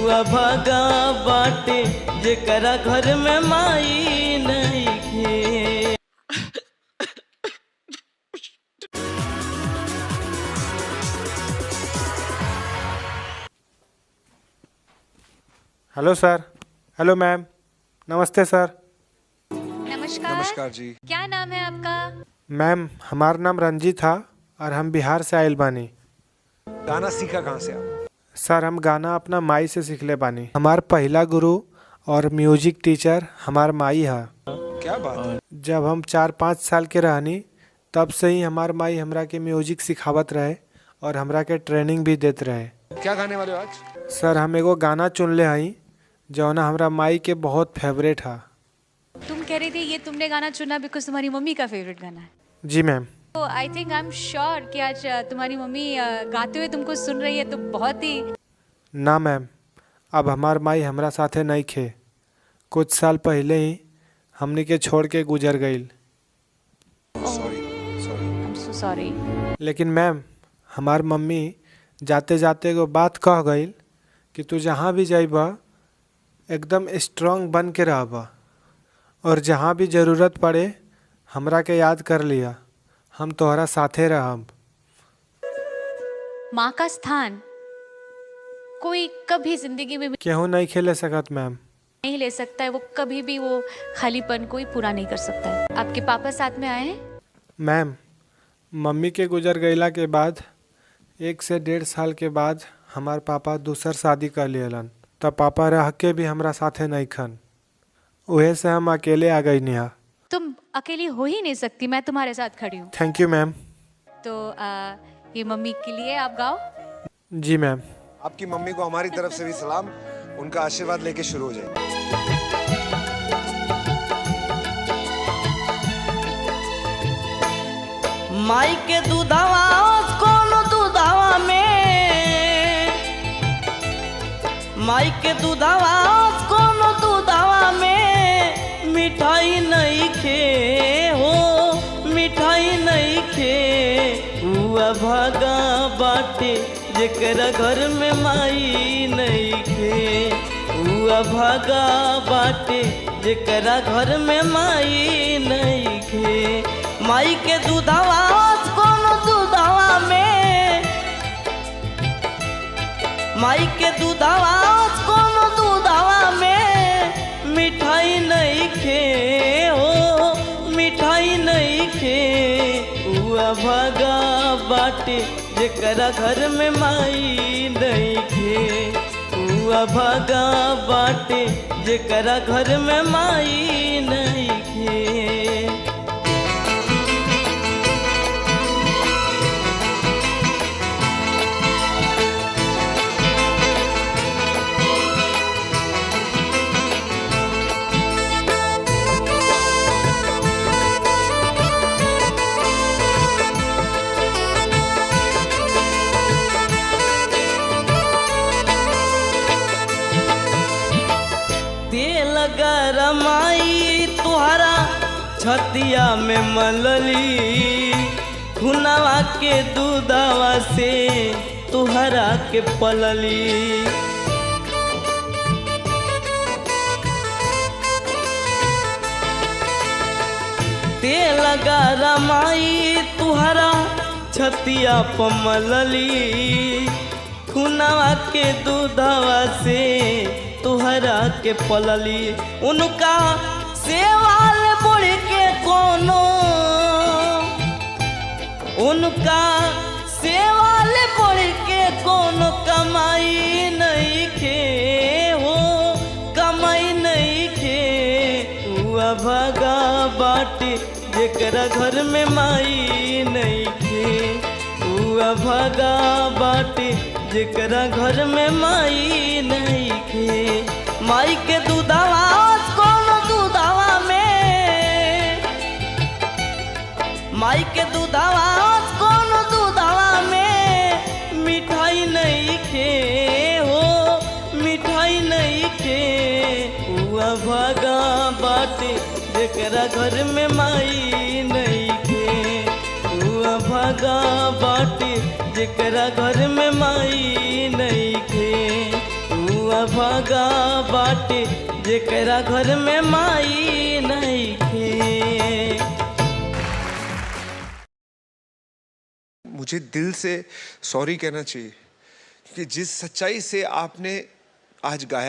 हुआ भागा बाटे जेकरा घर में माई नइखे। Hello sir. Hello ma'am. नमस्ते सर। नमस्कार जी। क्या नाम है आपका? मैम हमारा नाम रंजीत था और हम बिहार से आयल बानी। गाना सीखा कहाँ से आप? सर हम गाना अपना माई से सीखले बानी। हमार पहला गुरु और म्यूजिक टीचर हमार माई है। क्या बात है। जब हम 4-5 साल के रहनी तब से ही हमार माई हमरा के म्यूजिक सिखावत रहे और हमरा के ट्रेनिंग भी देते रहे। क्या गाने वाले हो आज? सर हम एगो गाना चुनले हई जौना हमरा माई के बहुत फेवरेट है। तुम कह रही थी ये तुमने गाना चुना बिकॉज तुम्हारी मम्मी का फेवरेट गाना है। जी मैम। तो I think I am sure कि आज तुम्हारी मम्मी गाते हुए तुमको सुन रही है, तो बहुत ही। ना मैम, अब हमार माई हमरा साथे नहीं खे। कुछ साल पहले ही हमने के छोड़ के गुजर गईल। सॉरी। लेकिन मैम हमार मम्मी जाते जाते एगो बात कह गईल कि तू जहाँ भी जाइबा एकदम स्ट्रांग बन के रहबा और जहाँ भी ज़रूरत पड़े हमरा के याद कर लिया, हम तोहरा साथे रहब। माँ का स्थान कोई कभी जिंदगी में केहू नहीं खेले सकत मैम। नहीं ले सकता है। वो कभी भी वो खालीपन कोई पूरा नहीं कर सकता है। आपके पापा साथ में आए हैं? मैम मम्मी के गुजर गईला के बाद 1 से 1.5 साल के बाद हमार पापा दूसर शादी कर लियलन। तब पापा रह के भी हमरा साथे नहीं खन। वहे से हम अकेले आ गई निहा। तुम अकेली हो ही नहीं सकती, मैं तुम्हारे साथ खड़ी हूँ। Thank you ma'am. तो ये मम्मी के लिए आप गाओ। जी मैम। आपकी मम्मी को हमारी तरफ से भी सलाम, उनका आशीर्वाद लेके शुरू हो जाए। माई के दूधावा कोनो दूधावा में, माई के दूधावा कोनो दूधावा में मिठाई नहीं खे हो, मिठाई नहीं खे। हुआ भागा बाटे जेकरा घर में माई नहीं खे। हुआ भागा बाटे जेकरा घर में माई नहीं खे। माई के दूधावा कोनो दूधावा में, माई के दूधावा कोनो दूधावा में मिठाई नहीं खे हो, मिठाई नहीं खे। हुआ भागा बाटे जेकरा घर में माई नहीं खे। हुआ भागा बाटे जेकरा घर में माई नहीं खे। माई तुहरा छतिया में मलली, खुनावा के दूधावा से तुहरा के पलली। ते लगा रमाई तुहरा छतिया पर मलली, खुनावा के दूधावा से तुहरा के पलली। उनका सेवाल बढ़ के कोनो, उनका सेवाल बढ़ के कोनो कमाई नहीं खे हो, कमाई नहीं खे। हुआ भागा बाटे जेकरा घर में माई नहीं खे। हुआ भागा बाटे जेकरा घर में माई नहीं खे। माई के दूधावा कोनो दूधावा में, माई के दूधावा कोनो दूधावा में मिठाई नहीं खे हो, मिठाई नहीं खे। हुआ भागा बाटे जेकरा घर में माई नहीं खे। हुआ भागा बाटे जेकरा घर में माई नहीं खे। हुआ भागा बाटे जेकरा घर में माई नइखे। मुझे दिल से सॉरी कहना चाहिए कि जिस सच्चाई से आपने आज गाया